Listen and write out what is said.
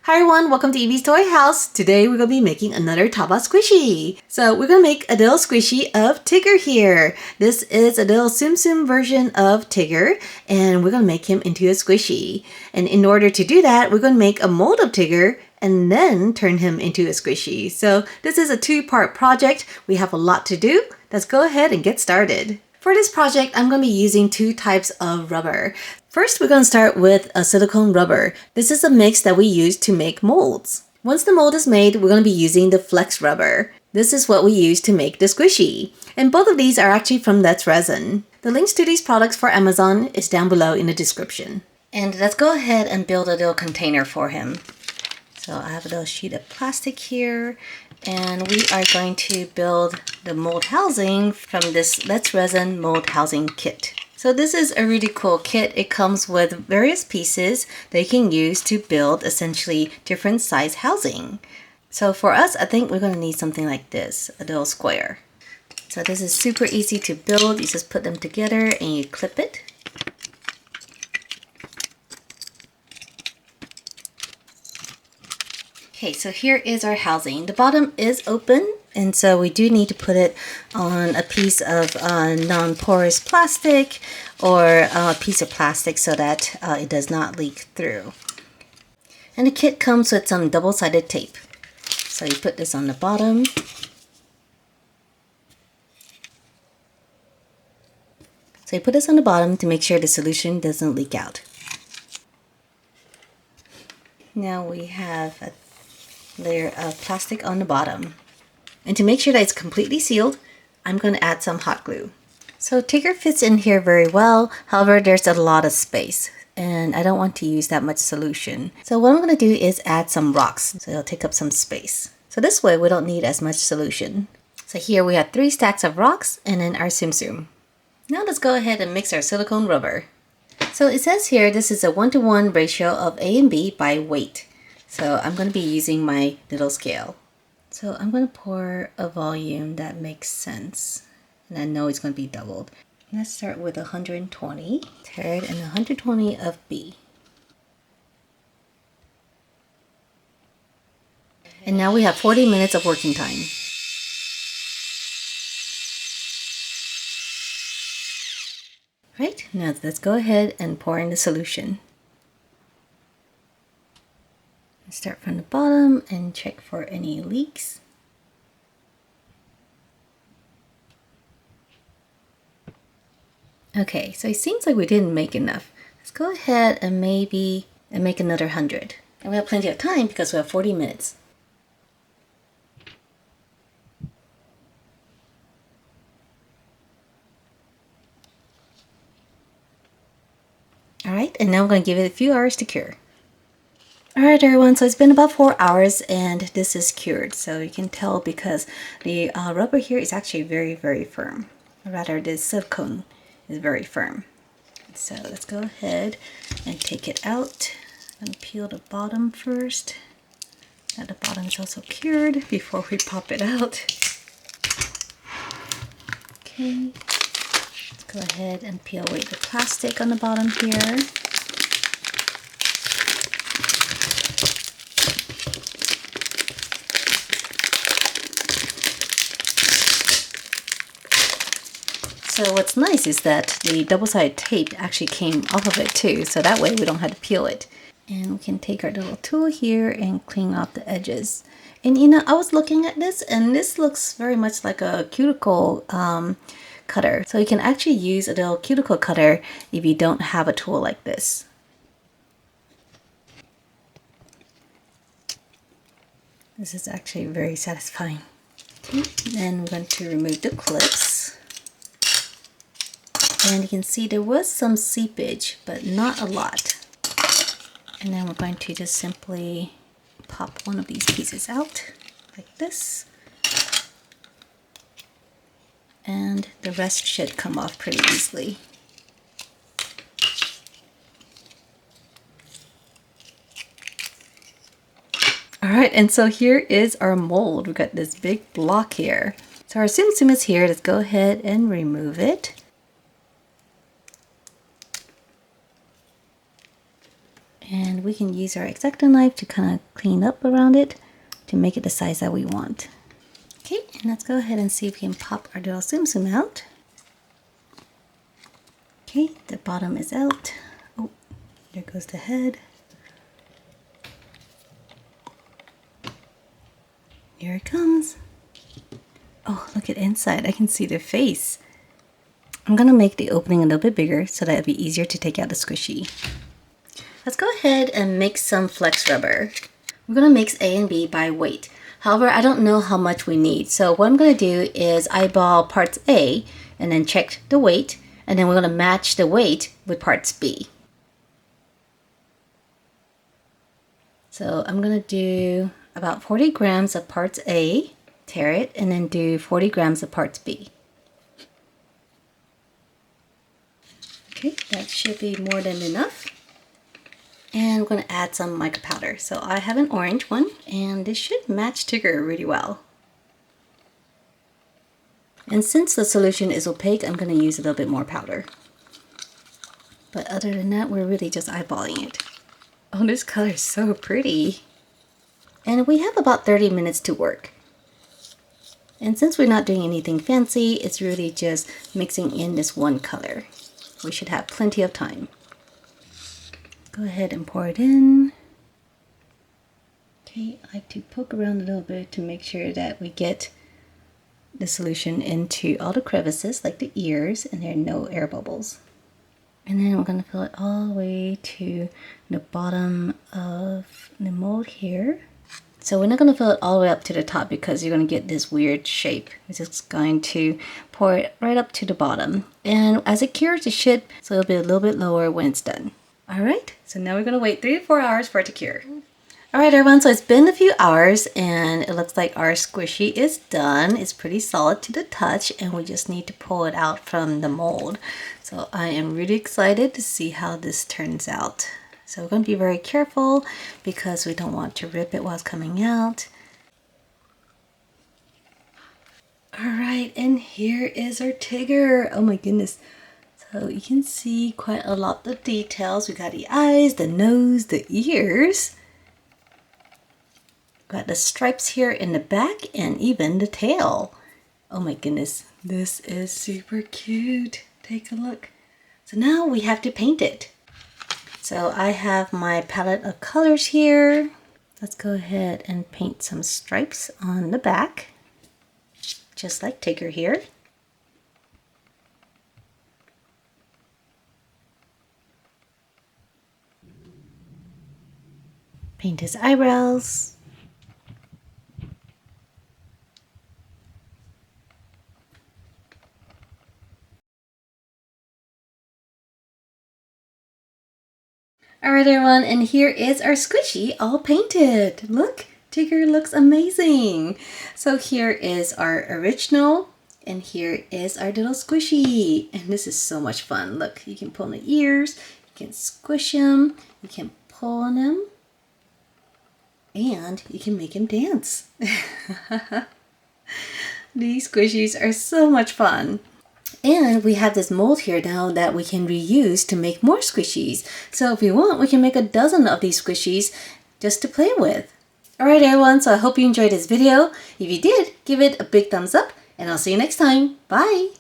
Hi everyone, welcome to Evie's Toy House. Today we're going to be making another Taba Squishy. So we're going to make a little squishy of Tigger here. This is a little Tsum Tsum version of Tigger and we're going to make him into a squishy. And in order to do that, we're going to make a mold of Tigger and then turn him into a squishy. So this is a two-part project. We have a lot to do. Let's go ahead and get started. For this project, I'm going to be using two types of rubber. First, we're going to start with a silicone rubber. This is a mix that we use to make molds. Once the mold is made, we're going to be using the flex rubber. This is what we use to make the squishy. And both of these are actually from Resin. The links to these products for Amazon is down below in the description. And let's go ahead and build a little container for him. So I have a little sheet of plastic here. And we are going to build the mold housing from this Let's Resin mold housing kit. So this is a really cool kit. It comes with various pieces that you can use to build essentially different size housing. So for us, I think we're going to need something like this, a little square. So this is super easy to build. You just put them together and you clip it. Okay, so here is our housing. The bottom is open, and so we do need to put it on a piece of non-porous plastic or a piece of plastic so that it does not leak through. And the kit comes with some double-sided tape. So you put this on the bottom. So you put this on the bottom to make sure the solution doesn't leak out. Now we have a layer of plastic on the bottom. And to make sure that it's completely sealed, I'm going to add some hot glue. So Tigger fits in here very well, however there's a lot of space and I don't want to use that much solution. So what I'm going to do is add some rocks so it'll take up some space. So this way we don't need as much solution. So here we have 3 stacks of rocks and then our Tsum Tsum. Now let's go ahead and mix our silicone rubber. So it says here this is a 1-to-1 ratio of A and B by weight. So I'm going to be using my little scale. So I'm going to pour a volume that makes sense. And I know it's going to be doubled. Let's start with 120 third and 120 of B. And now we have 40 minutes of working time. Right, now let's go ahead and pour in the solution. Start from the bottom and check for any leaks. Okay, so it seems like we didn't make enough. Let's go ahead and make another 100. And we have plenty of time because we have 40 minutes. Alright, and now I'm going to give it a few hours to cure. Alright everyone, so it's been about 4 hours and this is cured. So you can tell because the rubber here is actually very, very firm. Or rather, the silicone is very firm. So let's go ahead and take it out and peel the bottom first. Now the bottom is also cured before we pop it out. Okay, let's go ahead and peel away the plastic on the bottom here. So what's nice is that the double-sided tape actually came off of it too, so that way we don't have to peel it. And we can take our little tool here and clean off the edges. And you know, I was looking at this and this looks very much like a cuticle cutter. So you can actually use a little cuticle cutter if you don't have a tool like this. This is actually very satisfying. Okay, then we're going to remove the clips. And you can see there was some seepage, but not a lot. And then we're going to just simply pop one of these pieces out like this. And the rest should come off pretty easily. Alright, and so here is our mold. We've got this big block here. So our Tsum Tsum is here. Let's go ahead and remove it. And we can use our X-Acto knife to kind of clean up around it to make it the size that we want. Okay, and let's go ahead and see if we can pop our little Tsum Tsum out. Okay, the bottom is out. Oh, there goes the head. Here it comes. Oh, look at inside. I can see the face. I'm going to make the opening a little bit bigger so that it'll be easier to take out the squishy. Let's go ahead and mix some flex rubber. We're going to mix A and B by weight. However, I don't know how much we need. So what I'm going to do is eyeball parts A and then check the weight. And then we're going to match the weight with parts B. So I'm going to do about 40 grams of parts A, tare it, and then do 40 grams of parts B. Okay, that should be more than enough. And I'm going to add some mica powder. So I have an orange one, and this should match Tigger really well. And since the solution is opaque, I'm going to use a little bit more powder. But other than that, we're really just eyeballing it. Oh, this color is so pretty. And we have about 30 minutes to work. And since we're not doing anything fancy, it's really just mixing in this one color. We should have plenty of time. Go ahead and pour it in. Okay, I like to poke around a little bit to make sure that we get the solution into all the crevices, like the ears, and there are no air bubbles. And then we're going to fill it all the way to the bottom of the mold here. So we're not going to fill it all the way up to the top because you're going to get this weird shape. We're just going to pour it right up to the bottom. And as it cures, it should, so it'll be a little bit lower when it's done. All right, so now we're going to wait 3 to 4 hours for it to cure. All right, everyone, so it's been a few hours and it looks like our squishy is done. It's pretty solid to the touch and we just need to pull it out from the mold. So I am really excited to see how this turns out. So we're going to be very careful because we don't want to rip it while it's coming out. All right, and here is our Tigger. Oh my goodness. So you can see quite a lot of details. We got the eyes, the nose, the ears. Got the stripes here in the back and even the tail. Oh my goodness, this is super cute. Take a look. So now we have to paint it. So I have my palette of colors here. Let's go ahead and paint some stripes on the back, just like Tigger here. Paint his eyebrows. Alright everyone, and here is our squishy all painted. Look, Tigger looks amazing. So here is our original, and here is our little squishy. And this is so much fun. Look, you can pull on the ears, you can squish him, you can pull on him, and you can make him dance. These squishies are so much fun. And we have this mold here now that we can reuse to make more squishies. So if we want, we can make a dozen of these squishies just to play with. Alright everyone, so I hope you enjoyed this video. If you did, give it a big thumbs up and I'll see you next time. Bye!